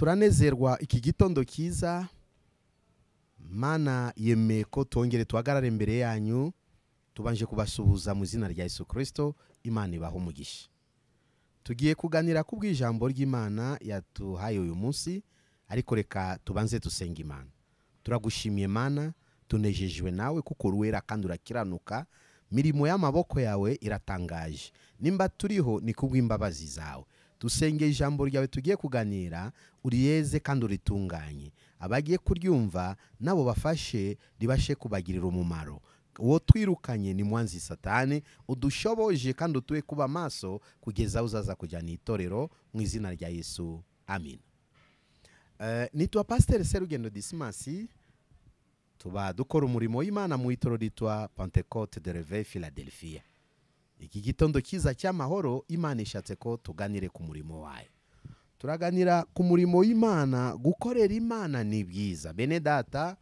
turanezerwa iki gitondo kiza. Mana yemeye ko tongere tuhagarare imbere yanyu, tubanje kubasuhuza mu izina rya Yesu Kristo. Imana ibaho umugisha. Tugiye kuganira ku bw'ijambo ry'Imana yatuhaye uyu munsi, ariko reka tubanze dusenga Imana. Turagushimiye Mana, tunejejwe nawe kuko uruwera kandi urakiranuka, mirimo y'amaboko yawe iratangaje. Nimba turiho ni kubw'imbabazi zawe. Dusenge ijambo ryawe tugiye kuganira, uriyeze kandi uritunganye. Abagiye kuryumva nabo bafashe ribashe kubagirira umumaro. Uwo twirukanye ni mwanzi Satani, udushoboje kandi utuwe kuba maso kugeza uzaza kujyana itorero mu izina rya Yesu. Amin. Nitwa Pasteur Serugendo Dismasi, tuba dukora umurimo w'Imana mu itorero ritwa Pentecote de Réveil Philadelphia. Iki gitondo kiza cy'amahoro, Imana ishatse ko tuganire ku murimo wayo. Turaganira ku murimo w'Imana. Gukorera Imana ni byiza. Bene data,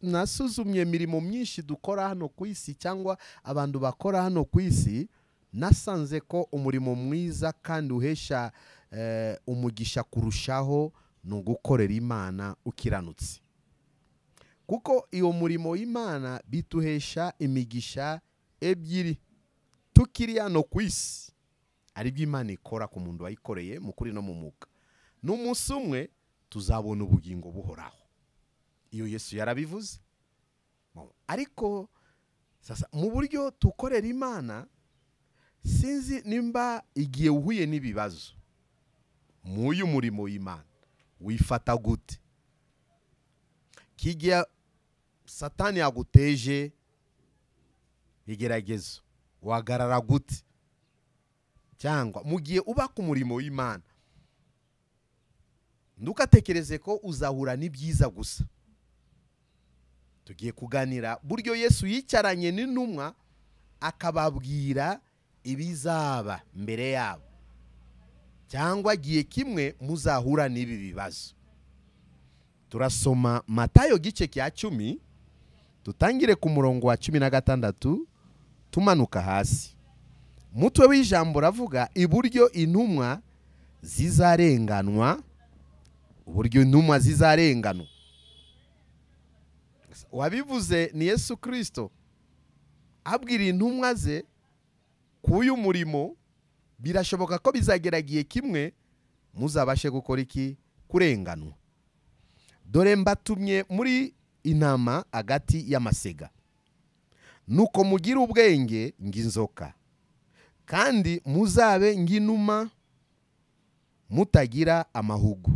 nasuzumye imirimo myinshi dukora hano ku isi cyangwa abantu bakora hano ku isi, nasanze ko umurimo mwiza kandi uhesha umugisha kurushaho ni ugukorera Imana ukiranutse. Kuko iyo murimo w'Imana bituhesha imigisha ebyiri tukiri hano ku isi, ari byo Imana ikora ku muntu wayikoreye mu kuri no mu mwuka. N'umunsi umwe tuzabona ubugingo buhoraho. Iyo Yesu yarabivuze. Ariko sasa mu buryo tukorera Imana, sinzi nimba igiye uhuye n'ibibazo mu uyu murimo w'Imana wifata gute. Kigiye Satani yaguteje igeragezo, wagarara gute? Cyangwa mugiye uba ku murimo w'Imana, ndukatekereze ko uzahura n'ibyiza gusa. Tugiye kuganira buryo Yesu yicaranye n'intumwa akababwira ibizaba mbere yabo, cyangwa agiye kimwe muzahura n'ibi bibazo. Turasoma Matayo gice cya 10, tutangire ku murongo wa 16 tumanuka hasi. Mutwe w'ijambo ravuga iburyo intumwa zizarenganwa. Uburyo intumwa zizarenganwa wabivuze ni Yesu Kristo abwira intumwa ze kuyu murimo. Birashoboka ko bizageragiye kimwe muzabashe gukora iki? Kurenganwa. Dore mbatumye muri intama agati y'amasega, nuko mugira ubwenge ng'inzoka, kandi muzabe ng'inuma mutagira amahugu.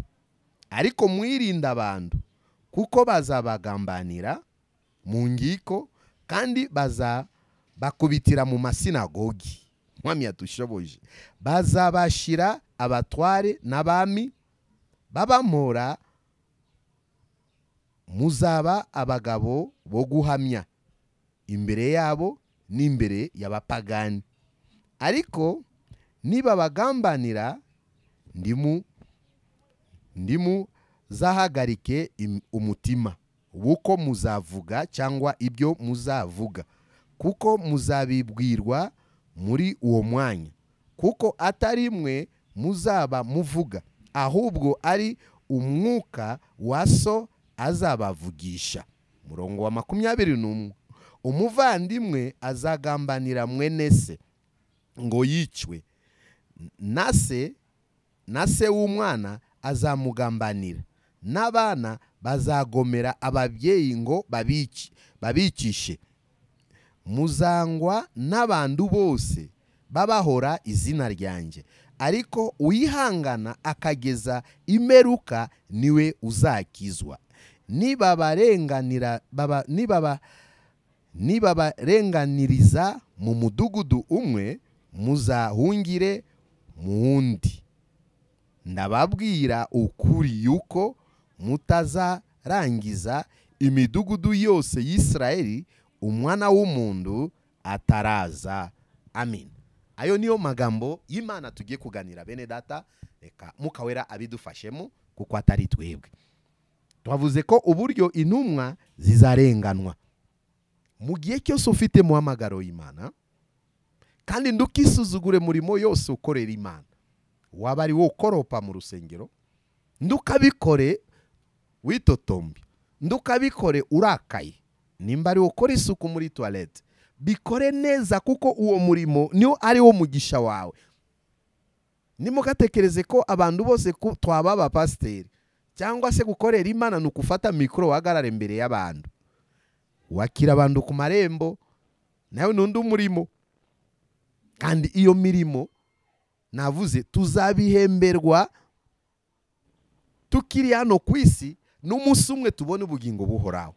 Ariko mwirinda abantu, kuko bazabagambanira mu ngiko kandi bazabakubitira mu masinagogi. Mwami yatushoboje. Bazabashira abatware n'abami babamora. Muzaba abagabo bo guhamya imbere yabo n'imbere y'abapagani. Ariko niba bagambanira, ndimu zahagarike umutima wuko muzavuga cyangwa ibyo muzavuga, kuko muzabibwirwa muri uwo mwanya. Kuko atari mwe muzaba muvuga, ahubwo ari umwuka wa so azabavugisha. Murongo wa 21. Umuvandimwe azagambanira mwene se ngo yicwe, na se w'umwana azamugambanira, n'abana bazagomera ababyeyi ngo babicishe. Muzangwa n'abantu bose babahora izina ryanjye, ariko uyihangana akageza imeruka niwe uzakizwa. Nibabarenganiriza mu mudugudu umwe, muzahungire mu wundi. Ndababwira ukuri yuko mutazarangiza imidugudu yose y'Israeli umwana w'umuntu ataraza. Amin. Ayo niyo magambo y'Imana tugiye kuganira. Bene data, reka mukawera abidufashemo kuko atari twebwe. Twavuze ko uburyo intumwa zizarenganwa. Mu gihe cyose ufite muhamagaro y'Imana, kandi ndukisuzugure murimo yose ukorera Imana. waba ari wo ukoropa mu rusengero, ndukabikore witotombe, ndukabikore urakaye, nimba ari ukora isuku muri toilette, bikore neza kuko uwo murimo niwo ari wo mugisha wawe. Nimugatekereze ko abantu bose twaba abapasiteri cyangwa se gukorera Imana nukufata mikoro wahagarara imbere y'abantu wakira abantu ku marembo, nawe nundi umurimo. Kandi iyo mirimo navuze tuzabihemberwa tukiri hano ku isi, n'umunsi umwe tubone ubugingo buhoraho.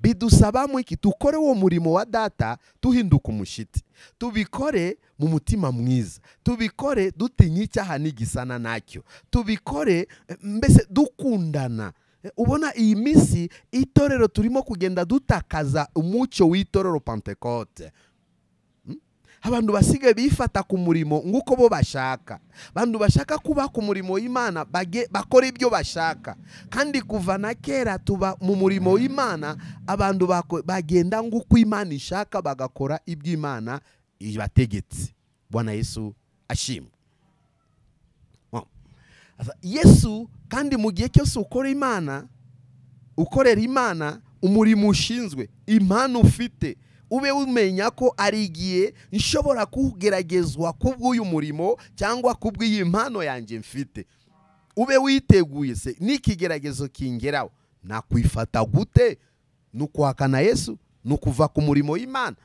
Bidusaba mu iki tukore uwo murimo wa data tuhinduka umushitsi, tubikore mu mutima mwiza, tubikore dutinya icyaha n'igisana nacyo, tubikore mbese dukundana. Ubona iyi misi itorero turimo kugenda dutakaza umucyo w'itorero Pentecote. Abantu basigaye bifata ku murimo nguko bo bashaka. Abantu bashaka kuba ku murimo w'Imana bakora ibyo bashaka. Kandi kuva na kera tuba mu murimo w'Imana, abantu bagenda nguko Imana ishaka, bagakora ibyo Imana ibategetse. Bwana Yesu ashimwe. Yesu kandi mu gihe cyose ukorera Imana umurimo ushinzwe, impano ufite, ube umenya ko ari igihe nshobora kugeragezwa kubw'uyu murimo cyangwa kubw'iyi mpano yanjye mfite. Ube witeguye se n'ikigeragezo kingeraho nakwifata gute? Nukwakana Yesu, nukuva ku murimo w'Imana.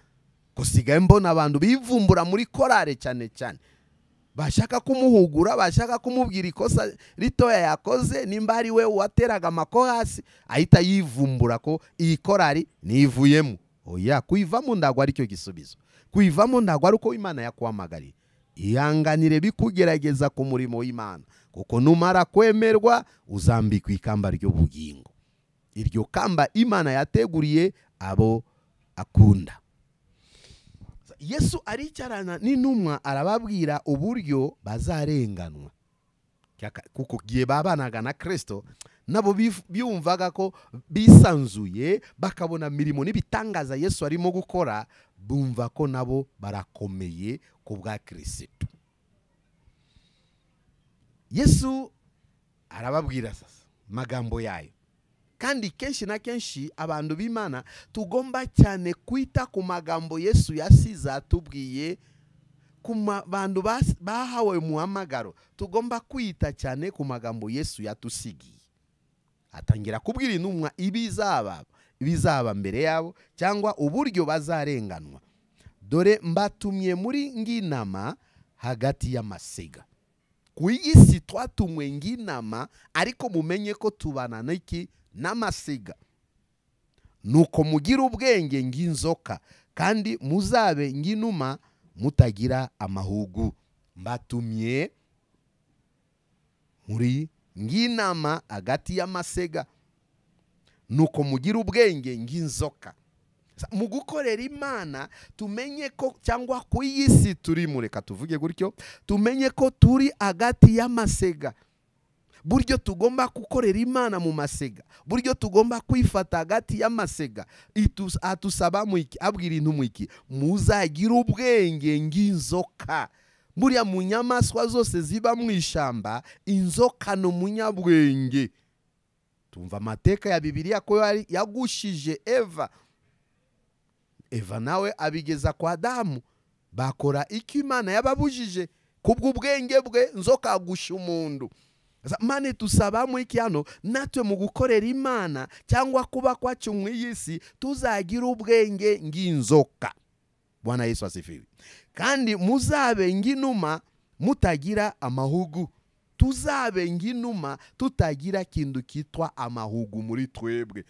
Kusigaye mbona abantu bivumbura muri korale cyane cyane, bashaka kumuhugura, bashaka kumubwira ikosa ritoya yakoze, nimba ari we wateraga amako hasi ahita yivumbura ko iyi korali nivuyemo. Oya, kuivamo ndagwa ari cyo gisubizo. Kuivamo ndagwa ari uko Imana yakwamagariye. Ihanganire bikugerageza ku murimo w'Imana, kuko numara kwemerwa uzambikwa ikamba ry'ubugingo. Iryo kamba Imana yateguriye abo akunda. Yesu aricarana n'intumwa arababwira uburyo bazarenganwa, kuko giye babanaga na Kristo nabo biyumvaga ko bisanzuye, bakabona mirimo n'ibitangaza Yesu arimo gukora, bumva ko nabo barakomeye ku bwa Kristo. Yesu arababwira sasa magambo yayo. Kandi kenshi na kenshi abantu b'Imana tugomba cyane kwita ku magambo Yesu yasize atubwiye. Ku bantu bahawe umuhamagaro tugomba kwita cyane ku magambo Yesu yatusigiye. Atangira kubwira intumwa ibizaba mbere yabo cyangwa uburyo bazarenganwa. Dore mbatumye muri ng'intama hagati y'amasega. Ku isi twatumwe ng'intama, ariko mumenye ko tubana n'iki? N'amasega. Nuko mugira ubwenge ng'inzoka, kandi muzabe ng'inuma mutagira amahugu. Mbatumye muri ng'intama hagati y'amasega, nuko mugira ubwenge ng'inzoka. Mu gukorera Imana tumenye ko, cyangwa ku isi turi mureka tuvuge gutyo, tumenye ko turi hagati y'amasega. Buryo tugomba gukorera Imana mu masega, buryo tugomba kwifata hagati y'amasega. Atusaba mu iki? Abwira intumwa iki? Muzagira ubwenge ng'inzoka. Buriya mu nyamaswa zose ziba mu ishamba, inzoka ni umunyabwenge. Tumva amateka ya Bibiliya ko yagushije Eva. Eva nawe abigeza kwa Adamu, bakora icyo Imana yababujije. Kubw'ubwenge bwe nzoka agusha umuntu. Mane tusaba mu iki hano? Natwe mu gukorera Imana cyangwa kuba kwacu mu isi tuzagira ubwenge ng'inzoka. Bwana Yesu asifiwe. Kandi muzabe ng'inuma mutagira amahugu. Tuzabe ng'inuma tutagira kintu kitwa amahugu muri twebwe.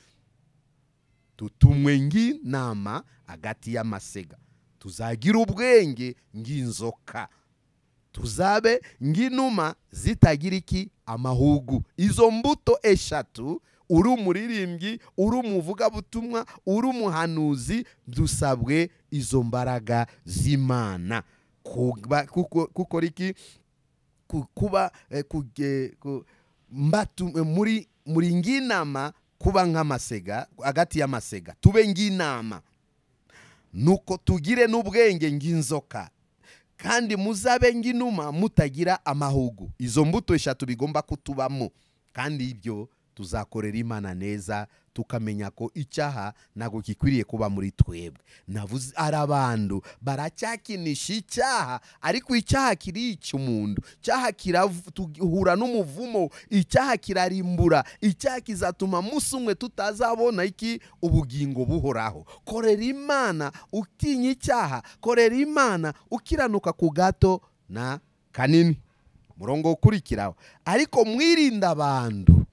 Tutumwe ng'intama hagati y'amasega, tuzagira ubwenge ng'inzoka. Tuzabe ng'inuma zitagira iki? Amahugu. Izo mbuto eshatu, uri umuririmbyi, uri umuvugabutumwa, uri umuhanuzi, dusabwe izo mbaraga z'Imana. Kukora iki? Kuba muri ng'intama, kuba nk'amasega, hagati y'amasega tube ng'intama. Nuko tugire n'ubwenge ng'inzoka. kandi muzabe ng'inuma mutagira amahugu. Izo mbuto eshatu bigomba kutubamo, kandi ibyo tuzakorera Imana neza, tukamenya ko icyaha ntago gikwiriye kuba muri twebwe. Navuze ari abantu baracyakinisha icyaha, ariko icyaha kirica umuntu, icyaha kirahura n'umuvumo, icyaha kirarimbura, icyaha kizatuma musi umwe tutazabona iki ubugingo buhoraho. Korera Imana utinya icyaha, korera Imana ukiranuka ku gato na kanini. Murongo ukurikiraho, ariko mwirinda abantu,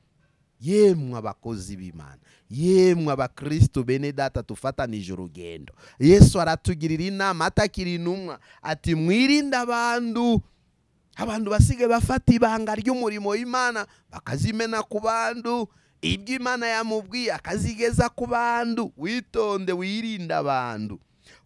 yemwe abakozi b'Imana, yemwe abakristo bene data tufatanije urugendo. Yesu aratugirira inama atakiri intumwa ati mwirinda abantu basige bafata ibanga ry'umurimo w'Imana bakazimena ku bantu, ibyo Imana yamubwiye akazigeza ku bantu. Witonde wirinda abantu,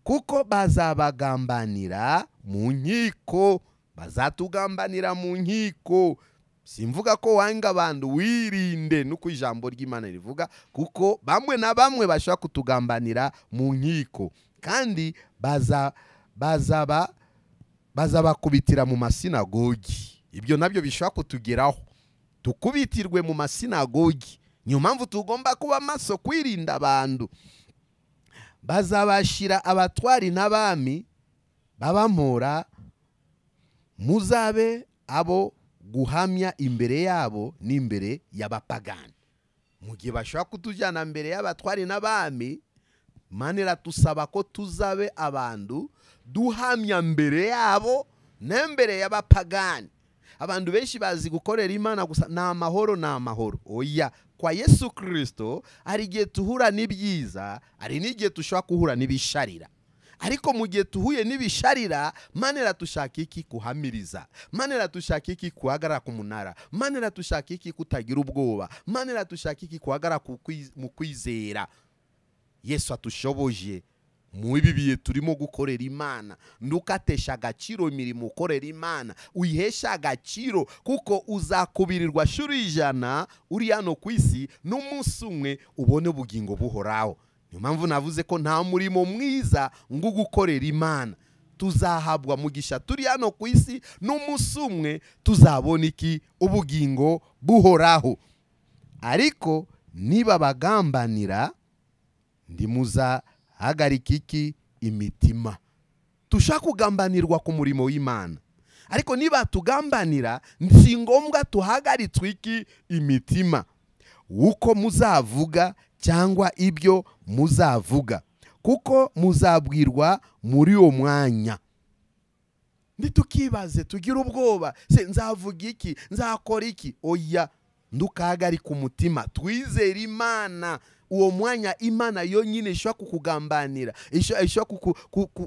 kuko bazabagambanira mu nkiko, bazatugambanira mu nkiko. Simvuga ko wanga abantu, wirinde nuko ijambo ry'Imana rivuga, kuko bamwe na bamwe bashaka kutugambanira mu nkiko, kandi bazabakubitira mu masinagogi. Ibyo nabyo bishaka kutugeraho, tukubitirwe mu masinagogi. Niyo mpamvu tugomba kuba maso, kwirinda abantu. Bazabashira abatwari n'abami babamura, muzabe abo guhamya imbere yabo n'imbere y'abapagani. Mu gihe bashaka kutujyana mbere y'abatwari n'abami, Imana iratusaba ko tuzabe abantu duhamya mbere yabo n'imbere y'abapagani. Abantu benshi bazi gukorera Imana gusa ni amahoro. Oya, kwa Yesu Kristo hari igihe tuhura n'ibyiza, hari n'igihe dushobora guhura n'ibisharira. Ariko mu gihe tuhuye n'ibisharira, Imana iratushaka iki? Kuhamiriza. Imana iratushaka iki? Kuhagarara ku munara. Imana iratushaka iki? Kutagira ubwoba. Imana iratushaka iki? Kuhagarara mu kwizera. Yesu atushoboje mu ibi bihe turimo gukorera Imana. Ndukatesha agaciro imirimo ukorera Imana, uyihesha agaciro, kuko uzakubirirwa shuri 100 uri hano ku isi, n'umunsi umwe ubone ubugingo buhoraho. Niyo mpamvu navuze ko nta murimo mwiza ngo gukorera Imana. Tuzahabwa mugisha turi hano ku isi, n'umunsi umwe tuzabona iki? Ubugingo buhoraho. Ariko niba bagambanira, ndimuza hagarika iki? Imitima. Tushaka kugambanirwa ku murimo w'Imana, ariko niba tugambanira, si ngombwa tuhagaritswe iki? Imitima. Uko muzavuga cyangwa ibyo muzavuga, kuko muzabwirwa muri uwo mwanya. Ntitukibaze tugira ubwoba, se nzavuga iki? Nzakora iki? Oya, ndukahagarika umutima, twizere Imana. Uwo mwanya Imana yonyine ishobora kukugambanira, ishobora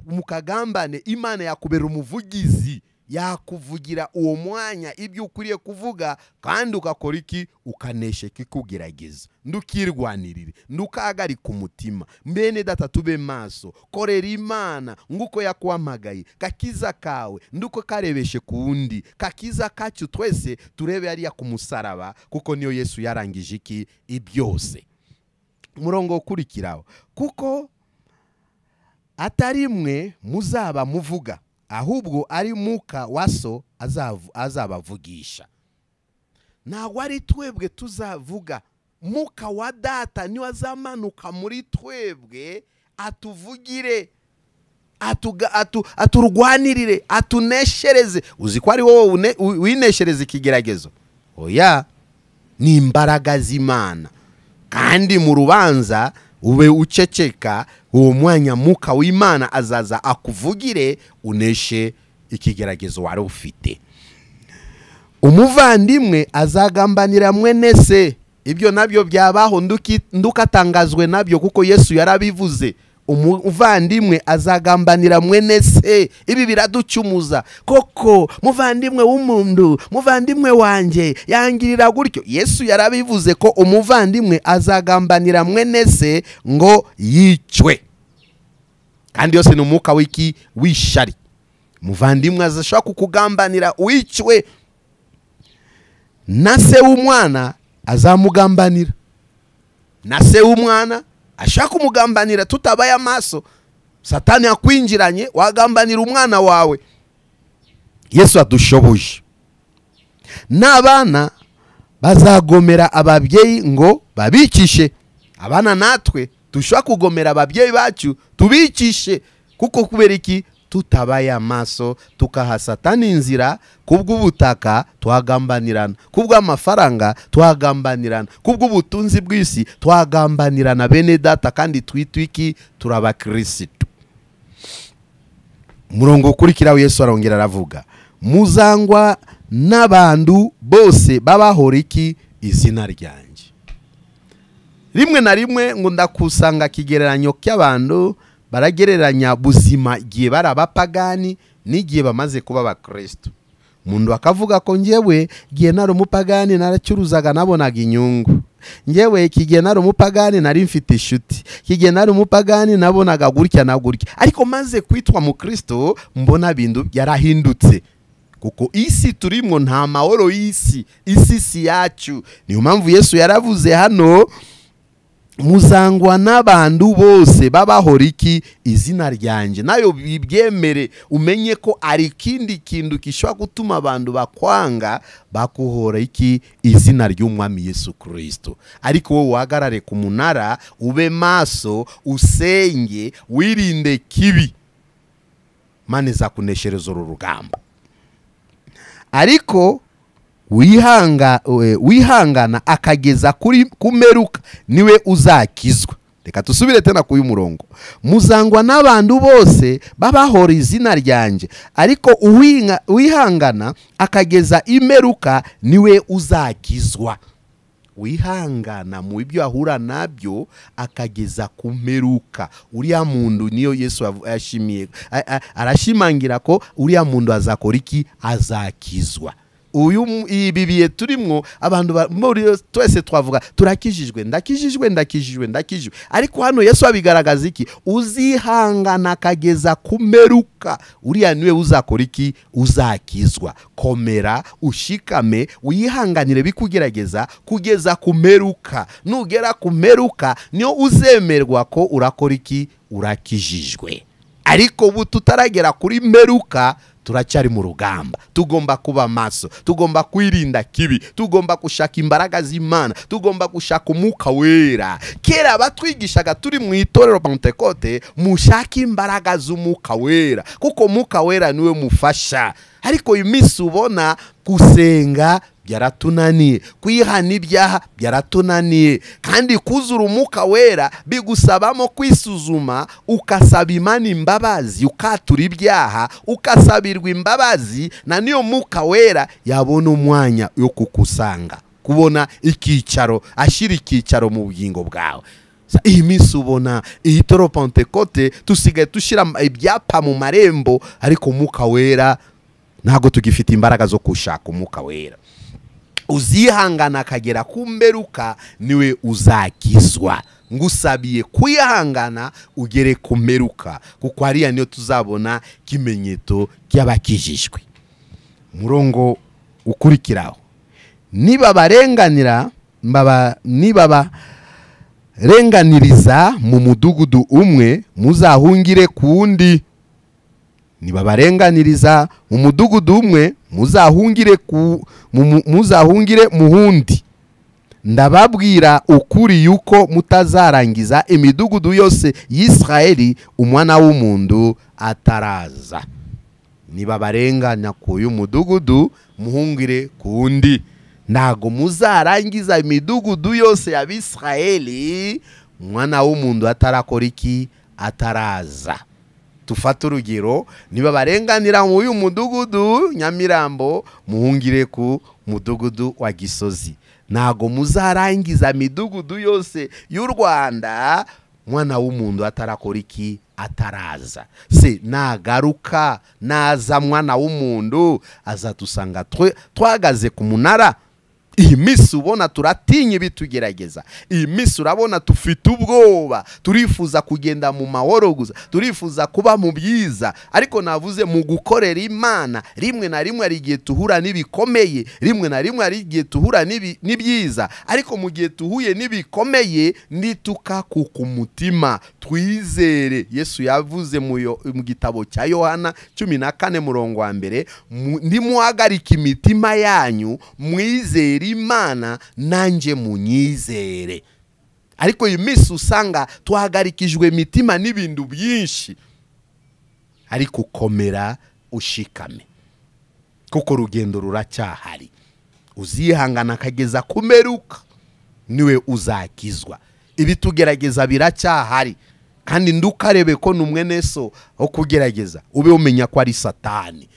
mukagambane, Imana yakubera umuvugizi, yakuvugira uwo mwanya ibyo ukwiriye kuvuga, kandi ukakora iki? Ukanesha kikugerageza. Ndukirwanirire, ndukahagarika umutima. Mbene data tube maso, korera Imana nguko yakwamagaye. Kakiza kawe nduko karebeshe kuundi, kakiza kacu twese turebe ariya ku musaraba, kuko niyo Yesu yarangije iki? Ibyose. Murongo ukurikiraho, kuko atari mwe muzaba muvuga, ahubwo ari Mwuka wa So azabavugisha. Ntabwo ari twebwe tuzavuga, Mwuka wa Data niwe azamanuka muri twebwe atuvugire, aturwanirire, atuneshereze. Uzi ko ari wowe wineshereza ikigeragezo? Oya, ni imbaraga z'Imana. Kandi mu rubanza ube uceceka, uwo mwanya Mwuka w'Imana azaza akuvugire, uneshe ikigeragezo wari ufite. Umuvandimwe azagambanira mwene se. Ibyo nabyo byabaho, ndukatangazwe nabyo, kuko Yesu yarabivuze. Umuvandimwe azagambanira mwene se. Ibi biraducumuza. Koko muvandimwe w'umuntu, muvandimwe wanje yangirira gutyo. Yesu yarabivuze ko umuvandimwe azagambanira mwene se ngo yicwe. Kandi yose ni umwuka w'iki? W'ishari. Muvandimwe azashaka kukugambanira wicwe. Na se w'umwana azamugambanira. Na se w'umwana ashaka umugambanira tutabaye amaso. Satani akwinjiranye, wagambanira umwana wawe. Yesu adushoboje. N'abana bazagomera ababyeyi ngo babikishe. Abana natwe dushobora kugomera ababyeyi bacu tubikishe, kuko kubera iki? Tutabaye amaso, tukaha Satani inzira. Kubw'ubutaka twagambanirana, kubw'amafaranga twagambanirana, kubw'ubutunzi bw'isi twagambanirana bene data, kandi twitwiki turabakristo. Murongo ukurikiraho Yesu arongera aravuga, muzangwa n'abantu bose babahora iki? Izina ryanjye. Rimwe na rimwe ngo ndakusanga kigereranyo cy'abantu baragereranya buzima igihe bari abapagani n'igihe bamaze kuba abakristo. Umuntu akavuga ko njyewe igihe nari umupagani naracuruzaga nabonaga inyungu, njyewe igihe nari umupagani nari mfite inshuti, igihe nari umupagani nabonaga gutya na gutya, ariko maze kwitwa mu Kristo mbona bintu yarahindutse. Kuko isi turimo nta mahoro y'isi, isi si yacu. Niyo mpamvu Yesu yaravuze hano, muzangwa n'abantu bose babahora iki? Izina ryanjye. Nayo bibyemere, umenye ko ari ikindi kintu gishobora gutuma abantu bakwanga bakuhora iki? Izina ry'umwami Yesu Kristo. Ariko wowe uhagarare ku munara, ube maso, usenge, wirinde kibi, Imana izakuneshereza uru rugamba. Ariko wihangana akageza kuri kumeruka niwe uzakizwa. Reka tusubire tena kuyu murongo, muzangwa n'abantu bose babahora izina ryanjye, ariko wihangana akageza imeruka niwe uzakizwa. Wihangana mu ibyo ahura nabyo akageza kumeruka, uriya muntu niyo Yesu yashimiye, arashimangira ko uriya muntu azakora iki? Azakizwa. Ibi bihe turimo abantu twese twavuga turakijijwe, ndakijijwe, ariko hano Yesu abigaragaza iki? Uzihangana akageza kumeruka, uriya niwe uzakora iki? Uzakizwa. Komera, ushikame, wihanganire bikugerageza kugeza kumeruka. Nugera kumeruka niyo uzemerwa ko urakora iki? Urakijijwe. Ariko ubu tutaragera kuri meruka, turacyari mu rugamba. Tugomba kuba maso, tugomba kwirinda kibi, tugomba gushaka imbaraga z'Imana, tugomba gushaka umwuka wera. Kera batwigishaga turi mu itorero Pentecote, mushaka imbaraga z'umwuka wera, kuko umwuka wera niwe mufasha. Ariko iminsi ubona gusenga byaratunaniye, kwihana ibyaha byaratunaniye, kandi kuzura umwuka wera bigusabamo kwisuzuma, ukasaba Imana imbabazi, ukatura ibyaha, ukasabirwa imbabazi, na niyo mwuka wera yabona umwanya yo kukusanga, kubona icyicaro, ashira icyicaro mu bugingo bwawe. Iyi minsi ubona iyi toro Pentecote tusigaye tushira ibyapa mu marembo, ariko umwuka wera ntago tugifite imbaraga zo kushaka umwuka wera. Uzihangana akagera kumeruka niwe uzakizwa. Ngusabiye kwihangana ugere kumeruka, kuko hariya niyo tuzabona kimenyeto cy'abakijijwe. Murongo ukurikiraho, niba barenganiriza mu mudugudu umwe, muzahungire kundi. Niba barenganiriza mu mudugudu umwe, muzahungire muhundi. Ndababwira ukuri yuko mutazarangiza imidugudu yose y'Israeli umwana w'umuntu ataraza. Niba barenganya ku y'umudugudu, muhungire kundi. Ntago muzarangiza imidugudu yose y'Abisraeli umwana w'umuntu atarakora iki? Ataraza. Tufata urugero, niba barenganira mu uyu mudugudu Nyamirambo, muhungire ku mudugudu wa Gisozi. Ntago muzarangiza imidugudu yose y'u Rwanda mwana w'umuntu atarakora iki? Ataraza. Se nagaruka, naza mwana w'umuntu azatusanga twagaze ku munara. iyi minsi ubona turatinya ibitugerageza, iyi minsi urabona tufite ubwoba, turifuza kugenda mu mahoro gusa, turifuza kuba mu byiza. Ariko navuze mu gukorera Imana rimwe na rimwe hari igihe tuhura n'ibikomeye, rimwe na rimwe hari igihe tuhura n'ibyiza. Ariko mu gihe tuhuye n'ibikomeye nitukakuka umutima, twizere. Yesu yavuze mu gitabo cya Yohana 14:1, ndimuhagarika imitima yanyu, mwizere Imana nanjye munyizere. Ariko iyi minsi usanga twahagarikijwe imitima n'ibintu byinshi. Ariko komera ushikame, kuko urugendo ruracyahari. Uzihangana kageza kumeruka, niwe uzakizwa. Ibitugerageza biracyahari, kandi ndukarebe ko numwene so ho kugerageza ube umenya ko ari Satani.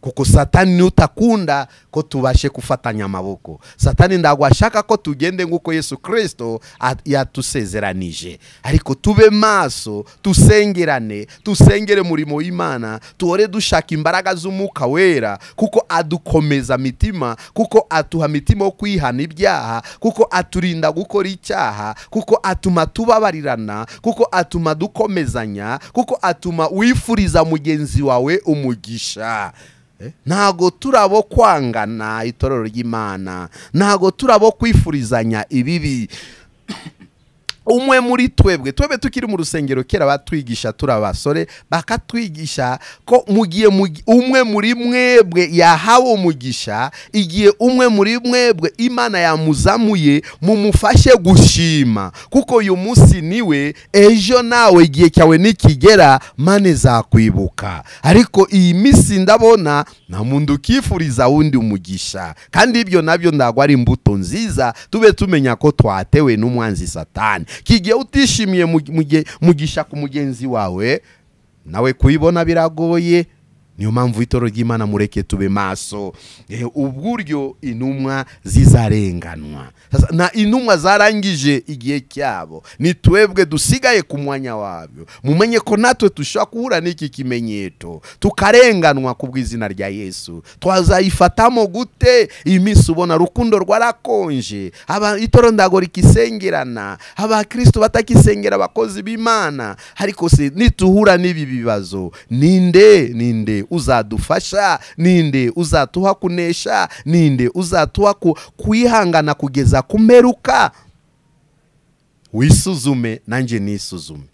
Kuko Satani ni utakunda ko tubashe kufatanya amaboko. Satani ndagwa ashaka ko tugende nguko Yesu Kristo yatusezeranije. Ariko tube maso, tusengerane, tusengere murimo w'Imana, tuore dushaka imbaraga z'Umwuka Wera, kuko adukomeza mitima, kuko atuha mitima yo kwihana ibyaha, kuko aturinda gukora icyaha, kuko atuma tubabarirana, kuko atuma dukomezanya, kuko atuma wifuriza mugenzi wawe umugisha. Ntago turabo kwangana itorero ry'Imana, ntago turabo kwifurizanya ibibi. Umwe muri twebwe tukiri mu rusengero kera batwigisha turabasore, bakatwigisha ko mugiye umwe muri mwebwe yahawe umugisha, igihe umwe muri mwebwe Imana yamuzamuye, mumufashe gushima, kuko uyu munsi niwe, ejo nawe igihe cyawe nikigera Mane zakwibuka. Ariko iyi minsi ndabona nta muntu ukifuriza wundi umugisha, kandi ibyo nabyo ndagwa ari imbuto nziza. Tube tumenya ko twatewe n'umwanzi Satani. Kigiye utishimiye mugisha ku mugenzi wawe, nawe kuyibona biragoye. Niyo mpamvu itorero ry'Imana mureke tube maso. Uburyo intumwa zizarenganwa. Sasa na intumwa zarangije igihe cyabo, ni twebwe dusigaye ku mwanya wabyo. Mumenye ko natwe tushaka kuhura n'iki kimenyetso, tukarenganwa kubw'izina rya Yesu. Twazayifatamo gute? Iyi minsi ubona rukundo rwarakonje, itorero ndago rikisengerana, Kristo batakisengera abakozi b'Imana. Ariko se nituhura n'ibi bibazo, ninde uzadufasha? Ninde uzatuha kunesha? Ninde uzatuha kwihangana kugeza kumeruka? Wisuzume nanjye nisuzume.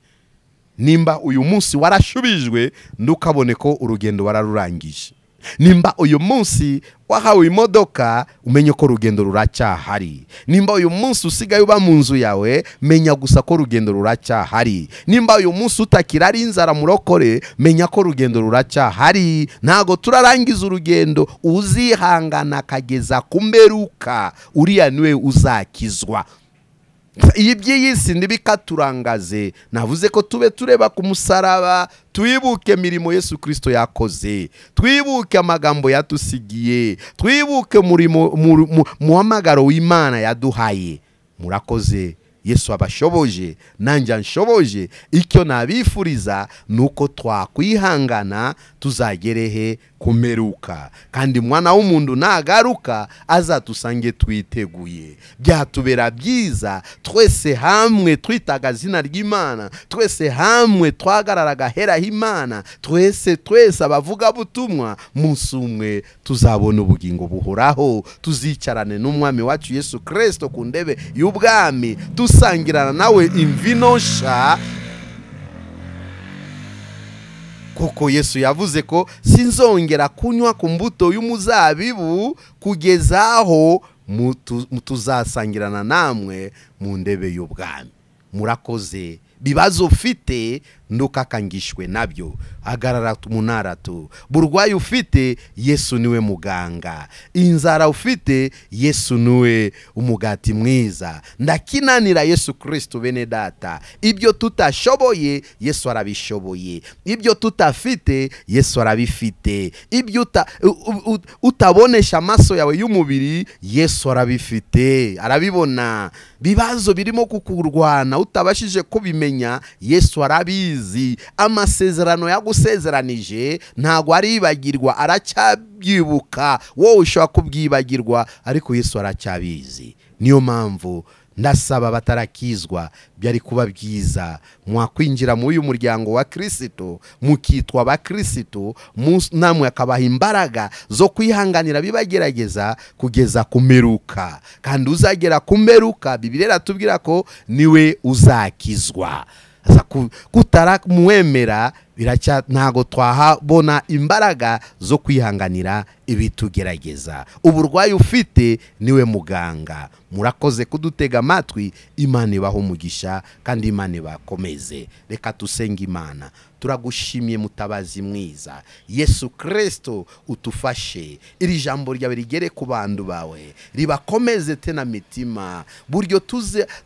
Nimba uyu munsi warashubijwe, ndukabone ko urugendo wararurangije. Nimba uyu munsi wahawe imodoka, umenye ko urugendo ruracyahari. Nimba uyu munsi usigaye uba mu nzu yawe, menya gusa ko urugendo ruracyahari. Nimba uyu munsi utakirari inzara murokore, menya ko urugendo ruracyahari. Ntago turarangiza urugendo, uzihangana kageza kumeruka, uriya niwe uzakizwa. Iyi by'isi ndibikaturangaze. Navuze ko tube tureba ku musaraba, twibuke mirimo Yesu Kristo yakoze, twibuke amagambo yatusigiye, twibuke muhamagaro w'Imana yaduhaye. Murakoze. Yesu abashoboje, nanjye nshoboje. Icyo nabifuriza nuko twakwihangana tuzagerehe kumeruka, kandi mwana w'umuntu nagaruka azatusange twiteguye. Byatubera byiza twese hamwe twitaga zina ry'Imana, twese hamwe twagararaga hera h'Imana, twese abavuga butumwa. Munsi umwe tuzabona ubugingo buhoraho, tuzicarane n'umwami wacu Yesu Kristo ku ndebe y'ubwami, dusangirana nawe imvinosha. Kuko Yesu yavuze ko sinzongera kunywa ku mbuto y'umuzabibu kugeza aho tuzasangirana namwe mu ndebe y'ubwami. Murakoze. Bibazo ufite ndukakangishwe nabyo, hagarara tumunara tu. Burwayi ufite, Yesu niwe muganga. Inzara ufite, Yesu niwe umugati mwiza. Ndakinanira Yesu Kristo bene data. Ibyo tutashoboye, Yesu arabishoboye. Ibyo tutafite, Yesu arabifite. Ibyo utabonesha amaso yawe y'umubiri, Yesu arabifite, arabibona. bibazo birimo kukurwana utabashije kubimenya, Yesu arabizi. Amasezerano yagusezeranije ntago aribagirwa, aracyabyibuka. Wowe ushobora kubyibagirwa ariko Yesu aracyabizi. Niyo mpamvu ndasaba batarakizwa, byari kuba byiza mwakwinjira muri uyu muryango wa Kristo, mukitwa ba Kristo, namwe akabaha imbaraga zo kwihanganira bibagerageza kugeza kumeruka. Kandi uzagera kumeruka, Bibiliya iratubwira ko niwe uzakizwa. Kutaramwemera ntago twahabona imbaraga zo kwihanganira ibitugerageza. Uburwayi ufite niwe muganga. Murakoze kudutega amatwi. Imana ibaho umugisha kandi Imana ibakomeze. Reka tusenge Imana. Turagushimiye mutabazi mwiza, Yesu Kristo, utufashe iri jambo ryawe rigere ku bantu bawe, ribakomeze tena mitima, buryo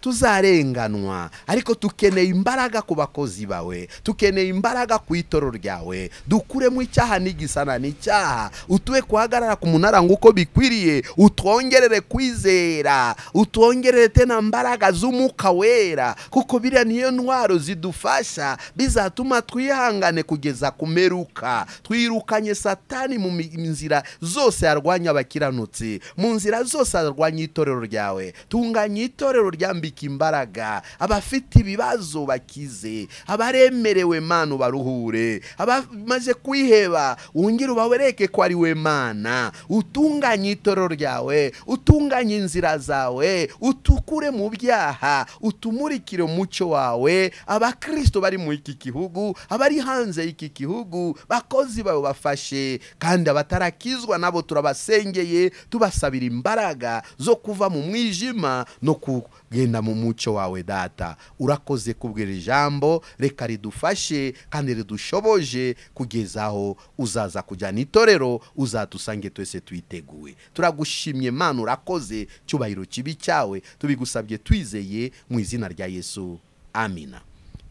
tuzarenganwa. Ariko tukeneye imbaraga ku bakozi bawe, tukeneye imbaraga ku itorero ryawe. Dukuremo icyaha n'igisana n'icyaha, utuwe kuhagarara ku munara nguko bikwiriye. Utwongerere kwizera, utwongerere tena mbaraga z'Umwuka Wera, kuko biriya niyo ntwaro zidufasha, bizatuma twihangane kugeza kumeruka. Twirukanye Satani mu nzira zose arwanya abakiranutsi, mu nzira zose arwanya itorero ryawe. Tunganya itorero ryambika imbaraga, abafite ibibazo bakize, abaremerewe Mana baruhure, abamaze kwiheba wongere ubawereke ko ari we Mana. Utunganye itorero ryawe, utunganye inzira zawe, utukure mu byaha, utumurikire umucyo wawe. Abakristo bari mu iki gihugu, abari hanze y'iki gihugu, bakozi bawe bafashe. Kandi abatarakizwa nabo turabasengeye, tubasabira imbaraga zo kuva mu mwijima no kugenda mu mucyo wawe. Data, urakoze kubwira ijambo, reka ridufashe kandi ridushoboje kugezaho uzaza kujyana itorero, uzadusange twese twiteguye. Turagushimye Mana, urakoze. Cyubahiro kibi cyawe tubigusabye twizeye mu izina rya Yesu, amina.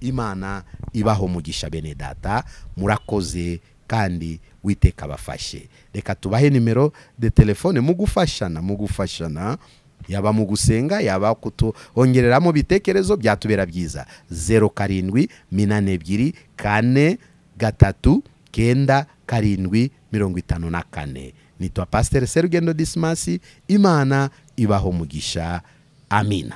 Imana ibaho umugisha bene data, murakoze kandi Uwiteka abafashe. Reka tubahe nimero de telefone mugufashana, yaba mu gusenga, yaba kutuongereramo bitekerezo, byatubera byiza. 0782439754. Nitwa Pastor Serugendo Dismas. Imana ibaho umugisha, amina.